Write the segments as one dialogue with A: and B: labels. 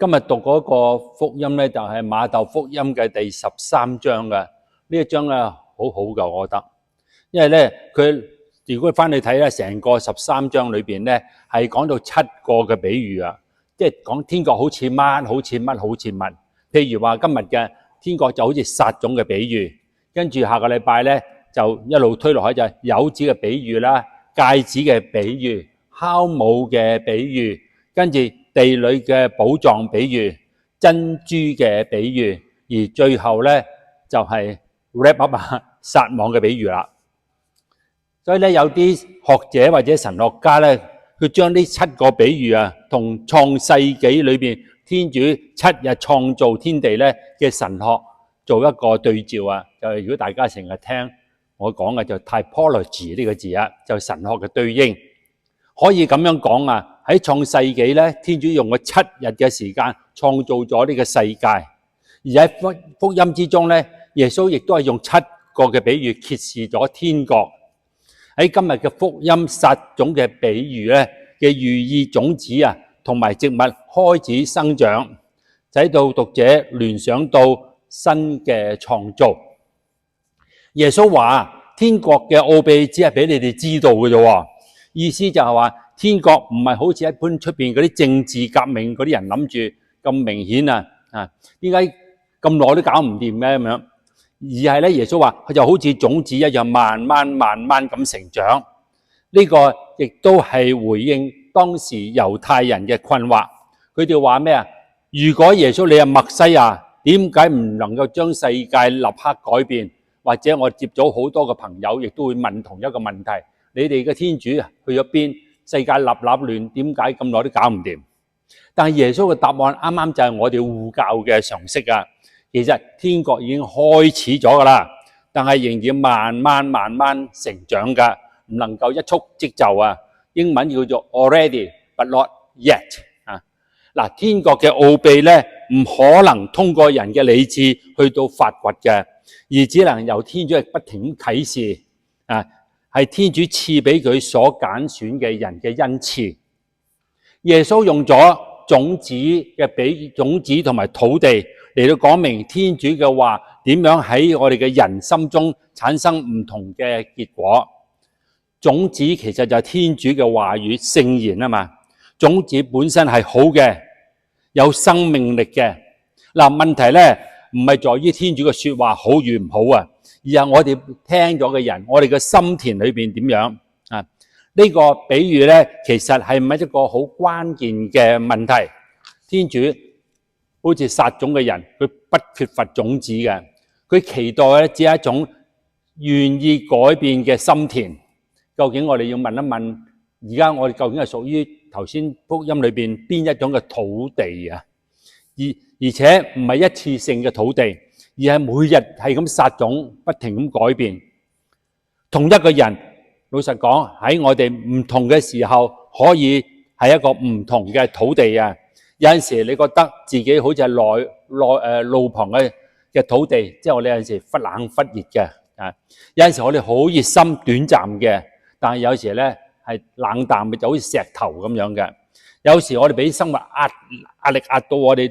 A: 今日讀嗰個福音咧，就係馬竇福音嘅第13章嘅。呢一章咧好好㗎，我覺得，因為咧佢如果翻去睇咧，成個13章裏邊咧係講到7個嘅比喻啊，即係講天國好似乜，好似乜，好似乜。譬如話今日嘅天國就好似撒種嘅比喻，跟住下個禮拜咧就一路推落去就係柚子嘅比喻啦、芥子嘅比喻、酵母嘅比喻，跟住地裏嘅寶藏比喻、珍珠嘅比喻，而最後咧就係 wrap up 撒網嘅比喻啦。所以咧有啲學者或者神學家咧，佢將呢7個比喻啊，同創世紀裏邊天主7日創造天地咧嘅神學做一個對照啊。就係如果大家成日聽我講嘅就 typology 呢個字啊，就神學嘅對應，可以咁樣講啊。喺創世紀咧，天主用咗7日嘅時間創造咗呢個世界，而喺福音之中咧，耶穌亦都係用7個嘅比喻揭示咗天國。喺今日嘅福音撒種嘅比喻咧嘅寓意種子啊，同埋植物開始生長，使到讀者聯想到新嘅創造。耶穌話天國嘅奧秘只係俾你哋知道嘅啫，意思就係話天國唔係好似一般出邊嗰啲政治革命嗰啲人諗住咁明顯啊，點解咁耐都搞唔掂嘅咁樣？而係咧，耶穌話佢就好似種子一樣，慢慢咁成長。呢個亦都係回應當時猶太人嘅困惑。佢哋話咩啊？如果耶穌你係默西亞，點解唔能夠將世界立刻改變？或者我接咗好多個朋友，亦都會問同一個問題：你哋嘅天主去咗邊？世界立亂，點解咁耐都搞唔掂？但係耶穌嘅答案啱啱就係我哋護教嘅常識啊！其實天國已經開始咗噶啦，但係仍然慢慢成長噶，唔能夠一蹴即就啊！英文叫做 already but not yet 啊！嗱，天國嘅奧秘咧，唔可能通過人嘅理智去到發掘嘅，而只能由天主不停咁啟示啊！係天主賜俾佢所揀選嘅人嘅恩賜。耶穌用咗種子嘅比種子同埋土地嚟到講明天主嘅話點樣喺我哋嘅人心中產生唔同嘅結果。種子其實就係天主嘅話語聖言啊嘛。種子本身係好嘅，有生命力嘅。嗱，問題咧唔係在於天主嘅說話好與唔好啊，而係我哋聽咗嘅人，我哋嘅心田裏邊點樣啊？呢個比喻咧，其實係唔係一個好關鍵嘅問題？天主好似撒種嘅人，佢不缺乏種子嘅，佢期待咧只係一種願意改變嘅心田。究竟我哋要問一問，而家我哋究竟係屬於頭先福音裏邊邊一種嘅土地啊？而且唔係一次性嘅土地，而係每日係咁撒種，不停咁改變。同一個人，老實講喺我哋唔同嘅時候，可以係一個唔同嘅土地啊。有陣時你覺得自己好似係路旁嘅土地，即係我哋有陣時忽冷忽熱嘅啊。有陣時我哋好熱心短暫嘅，但係有時咧係冷淡嘅，就好似石頭咁樣嘅。有時我哋俾生活壓力壓到我哋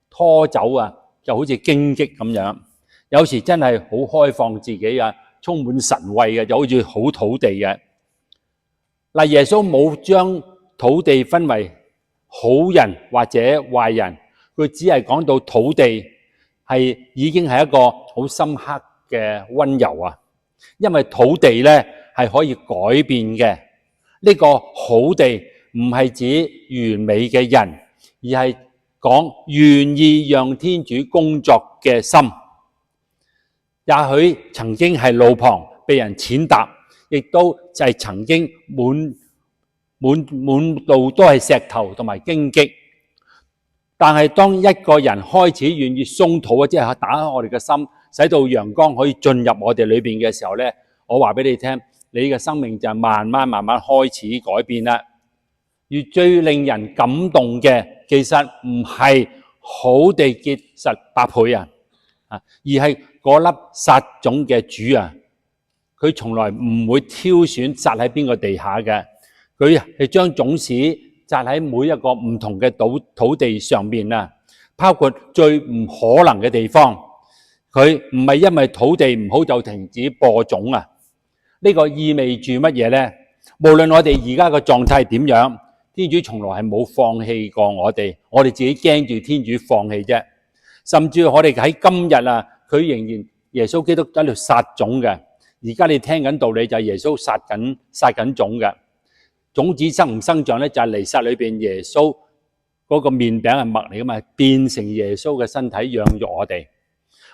A: 拖走啊，就好似荊棘咁樣。有時真係好開放自己啊，充滿神慧嘅，就好似好土地嘅。嗱，耶穌冇將土地分為好人或者壞人，佢只係講到土地係已經係一個好深刻嘅溫柔啊。因為土地咧係可以改變嘅。呢個好地唔係指完美嘅人，而係講願意讓天主工作嘅心。也許曾經係路旁被人踐踏，亦都就係曾經滿路都係石頭同埋荊棘。但係當一個人開始願意鬆土，即係打開我哋嘅心，使到陽光可以進入我哋裏邊嘅時候咧，我話俾你聽，你嘅生命就慢慢開始改變啦。而最令人感動嘅，其實唔係好地結實100倍啊，而係嗰粒撒種嘅主啊，佢從來唔會挑選撒喺邊個地下嘅，佢係將種子撒喺每一個唔同嘅土地上面啊，包括最唔可能嘅地方。佢唔係因為土地唔好就停止播種啊！呢個意味住乜嘢呢？無論我哋而家嘅狀態點樣，天主從來係冇放棄過我哋自己驚住天主放棄啫。甚至我哋喺今日啊，佢仍然耶穌基督喺度撒種嘅。而家你聽緊道理就係耶穌撒緊種嘅。種子生唔生長咧，就係彌撒裏邊耶穌嗰個麵餅係麥嚟噶嘛，變成耶穌嘅身體養育我哋。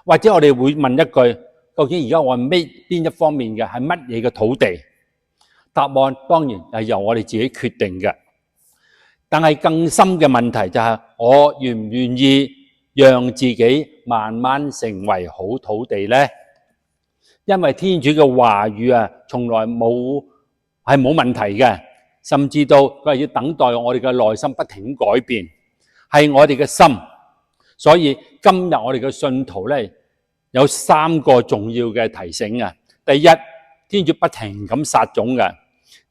A: 或者我哋會問一句，究竟而家我係邊一方面嘅，係乜嘢嘅土地？答案當然係由我哋自己決定嘅。但係更深嘅問題就係，我願唔願意讓自己慢慢成為好土地呢？因為天主嘅話語啊，從來冇問題嘅，甚至到佢係要等待我哋嘅內心不停改變，係我哋嘅心。所以今日我哋嘅信徒咧，有3個重要嘅提醒啊。第一，天主不停咁撒種嘅，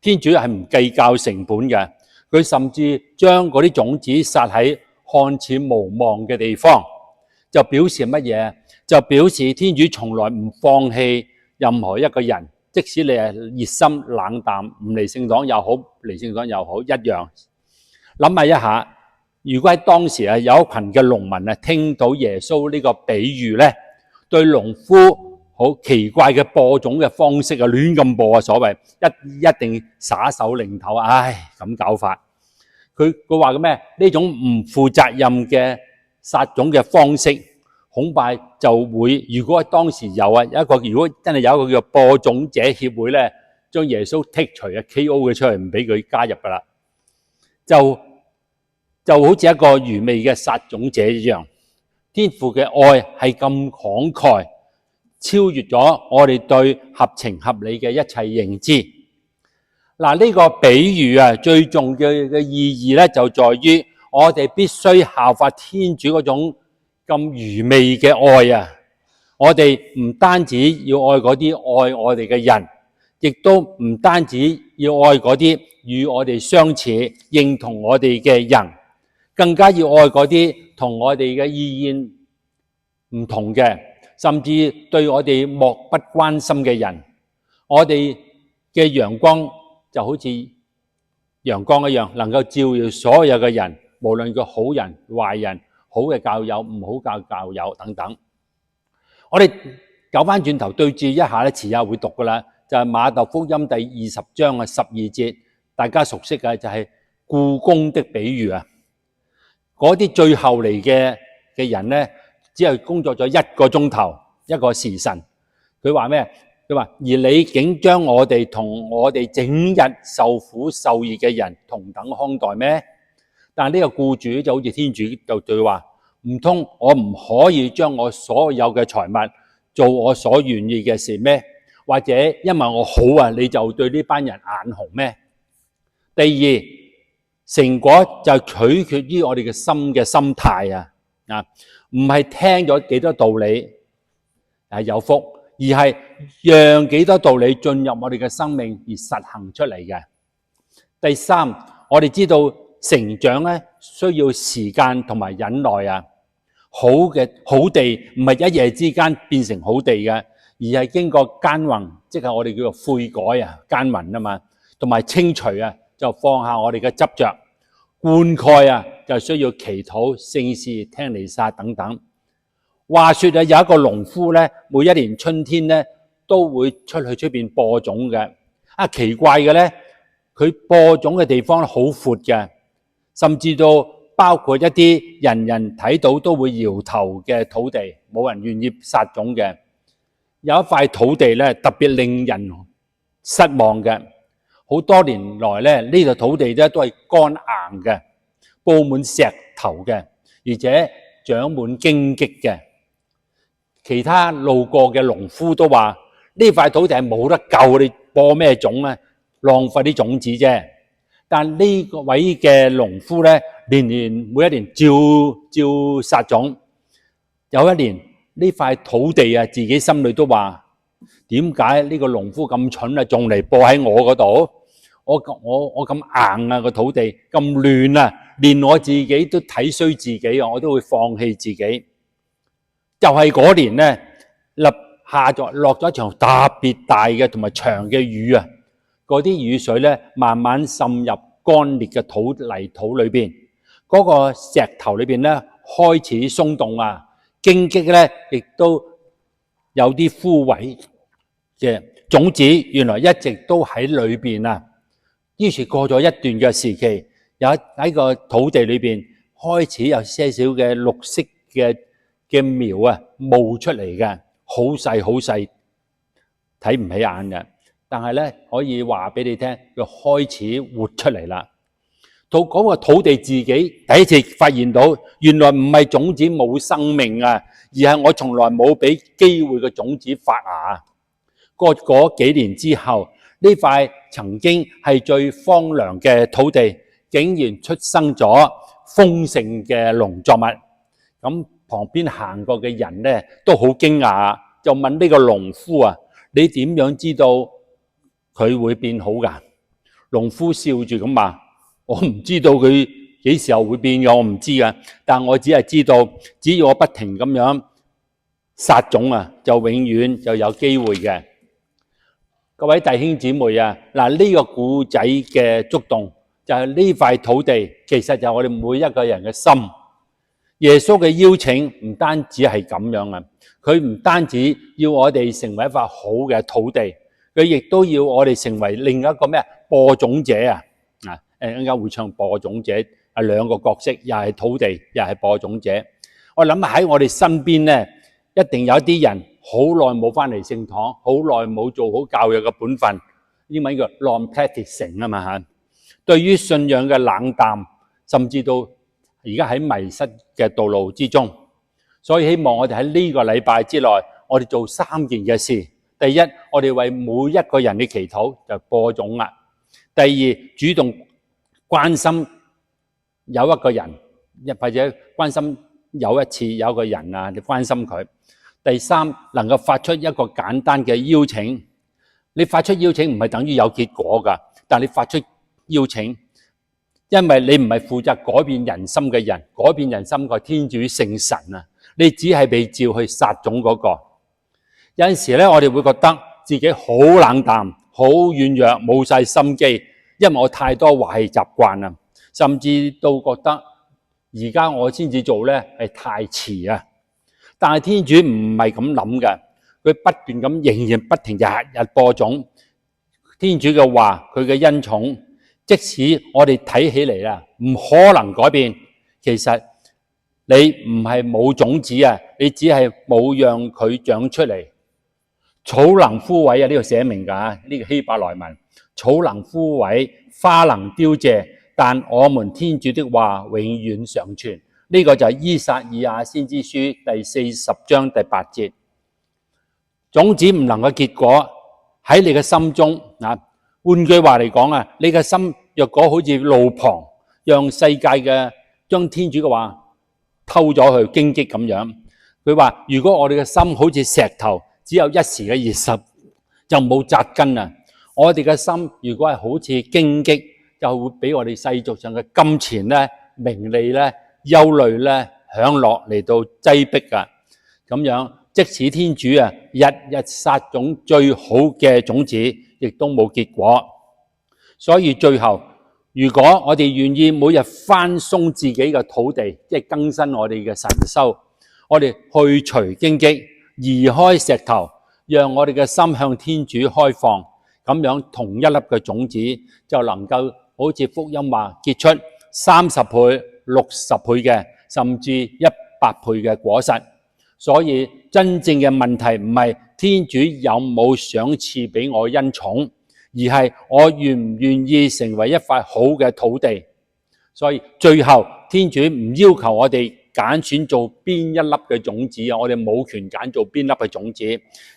A: 天主係唔計較成本嘅，佢甚至將嗰啲種子撒喺看似無望嘅地方，就表示乜嘢？就表示天主從來唔放棄任何一個人，即使你係熱心冷淡，唔嚟聖堂又好，嚟聖堂又好，一樣。諗下一下，如果喺當時啊，有一群嘅農民啊，聽到耶穌呢個比喻咧，對農夫好奇怪嘅播種嘅方式啊，亂咁播啊，所謂一定耍手擰頭，唉，咁搞法。佢話嘅咩？呢種唔負責任嘅撒種嘅方式，恐怕就會，如果當時有啊，如果真係有一個叫播種者協會咧，將耶穌剔除啊 KO 佢出嚟，唔俾佢加入噶啦，就好似一個愚昧嘅撒種者一樣。天父嘅愛係咁慷慨，超越咗我哋對合情合理嘅一切認知。嗱，呢個比喻啊，最重要嘅意義咧，就在於我哋必須效法天主嗰種咁愚昧嘅愛啊！我哋唔單止要愛嗰啲愛我哋嘅人，亦都唔單止要愛嗰啲與我哋相似、認同我哋嘅人，更加要愛嗰啲同我哋嘅意見唔同嘅，甚至對我哋漠不關心嘅人。我哋嘅陽光就好似陽光一樣，能夠照耀所有嘅人，無論佢好人、壞人、好嘅教友、唔好嘅教友等等。我哋走翻轉頭對照一下咧，遲下會讀噶啦，就係馬竇福音第20章嘅12節，大家熟悉嘅就係僱工的比喻啊。嗰啲最後嚟嘅人咧，只係工作咗1個鐘頭，一個時辰。佢話咩？佢話：而你竟將我哋同我哋整日受苦受熱嘅人同等看待咩？但係呢個僱主就好似天主就對佢話：唔通我唔可以將我所有嘅財物做我所願意嘅事咩？或者因為我好啊，你就對呢班人眼紅咩？第二，成果就取決於我哋嘅心態啊！唔係聽咗幾多道理係有福，而係讓幾多道理進入我哋嘅生命而實行出嚟嘅。第三，我哋知道成長咧需要時間同埋忍耐啊！好地唔係一夜之間變成好地嘅，而係經過耕耘，即係我哋叫做悔改啊，耕耘啊嘛，同埋清除啊，就放下我哋嘅執着，灌溉啊，就需要祈禱、聖事、聽彌撒等等。話說啊，有一個農夫咧，每一年春天咧都會出去出邊播種嘅。奇怪嘅咧，佢播種嘅地方好闊嘅，甚至到包括一啲人人睇到都會搖頭嘅土地，冇人願意撒種嘅。有一塊土地咧，特別令人失望嘅。好多年來咧，呢個土地咧都係乾硬嘅，佈滿石頭嘅，而且長滿荊棘嘅。其他路過嘅農夫都話：呢塊土地係冇得救，你播咩種啊？浪費啲種子啫。但呢個位嘅農夫咧，每一年照撒種。有一年呢塊土地啊，自己心裏都話：點解呢個農夫咁蠢啊？仲嚟播喺我嗰度？我咁硬啊，個土地咁亂啊，連我自己都睇衰自己啊，我都會放棄自己。就係嗰年呢，落咗一場特別大嘅同埋長嘅雨啊！嗰啲雨水呢，慢慢滲入乾裂嘅泥土裏邊，嗰個石頭裏邊呢，開始鬆動啊，荊棘呢亦都有啲枯萎嘅種子，原來一直都喺裏邊啊。於是過咗一段嘅時期，喺個土地裏邊開始有些少嘅綠色嘅苗啊冒出嚟嘅，好細好細，睇唔起眼嘅。但係咧可以話俾你聽，佢開始活出嚟啦。到嗰個土地自己第一次發現到，原來唔係種子冇生命啊，而係我從來冇俾機會個種子發芽。過嗰幾年之後，呢塊曾經係最荒涼嘅土地，竟然出生咗豐盛嘅農作物。咁旁邊行過嘅人呢都好驚訝，就問呢個農夫啊：你點樣知道佢會變好㗎？農夫笑住咁話：我唔知道佢幾時候會變嘅，我唔知㗎。但我只係知道，只要我不停咁樣撒種啊，就永遠就有機會嘅。各位弟兄姊妹啊，嗱，呢個故仔嘅觸動就係呢塊土地，其實就係我哋每一個人嘅心。耶穌嘅邀請唔單止係咁樣啊，佢唔單止要我哋成為一塊好嘅土地，佢亦都要我哋成為另一個咩播種者啊！陣間會唱播種者係兩個角色，又係土地，又係播種者。我諗喺我哋身邊呢，一定有一啲人好耐冇翻嚟聖堂，好耐冇做好教育嘅本分，英文叫 non-practicing 啊嘛嚇。對於信仰嘅冷淡，甚至到而家喺迷失嘅道路之中，所以希望我哋喺呢個禮拜之內，我哋做3件嘅事。第一，我哋為每一個人嘅祈禱就播種啦。第二，主動關心有一個人，或者關心有一次有一個人啊，你關心佢。第三，能夠發出一個簡單嘅邀請。你發出邀請唔係等於有結果㗎，但你發出邀請，因為你唔係負責改變人心嘅人，改變人心個天主聖神啊，你只係被召去撒種嗰個。有陣時咧，我哋會覺得自己好冷淡、好軟弱、冇晒心機，因為我太多壞習慣啦，甚至到覺得而家我先至做咧係太遲啊。但係天主唔係咁諗嘅，佢不斷咁仍然不停日日播種。天主嘅話，佢嘅恩寵，即使我哋睇起嚟啊唔可能改變，其實你唔係冇種子啊，你只係冇讓佢長出嚟。草能枯萎啊，呢個寫明㗎，呢個希伯來文，草能枯萎，花能凋謝，但我們天主的話永遠常存。呢個就係依撒意亞先知書第40章第8節。種子唔能夠結果喺你嘅心中啊。換句話嚟講啊，你嘅心若果好似路旁，讓世界將天主嘅話偷咗去荊棘咁樣。佢話如果我哋嘅心好似石頭，只有一時嘅熱濕，就冇扎根啊。我哋嘅心如果係好似荊棘，就會俾我哋世俗上嘅金錢咧、名利咧、憂慮咧、享樂嚟到擠迫啊。咁樣即使天主啊日日撒種最好嘅種子，亦都冇結果。所以最後，如果我哋願意每日翻鬆自己嘅土地，即係更新我哋嘅神修，我哋去除荊棘，移開石頭，讓我哋嘅心向天主開放，咁樣同一粒嘅種子就能夠好似福音話結出30倍、60倍嘅，甚至100倍嘅果實。所以真正嘅問題唔係天主有冇賞賜俾我恩寵，而係我願唔願意成為一塊好嘅土地。所以最後天主唔要求我哋揀選做邊一粒嘅種子啊，我哋冇權揀做邊粒嘅種子，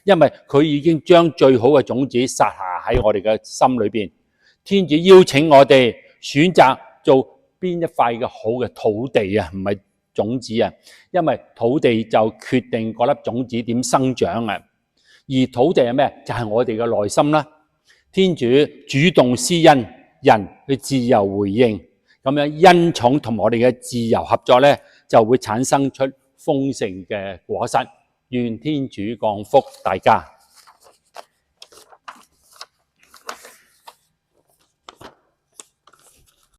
A: 因為佢已經將最好嘅種子撒下喺我哋嘅心裏邊。天主邀請我哋選擇做邊一塊嘅好嘅土地啊，唔係種子啊，因為土地就決定嗰粒種子點生長啊。而土地係咩？就係我哋嘅內心啦。天主主動施恩，人去自由回應，咁樣恩寵同我哋嘅自由合作咧，就會產生出豐盛嘅果實。願天主降福大家。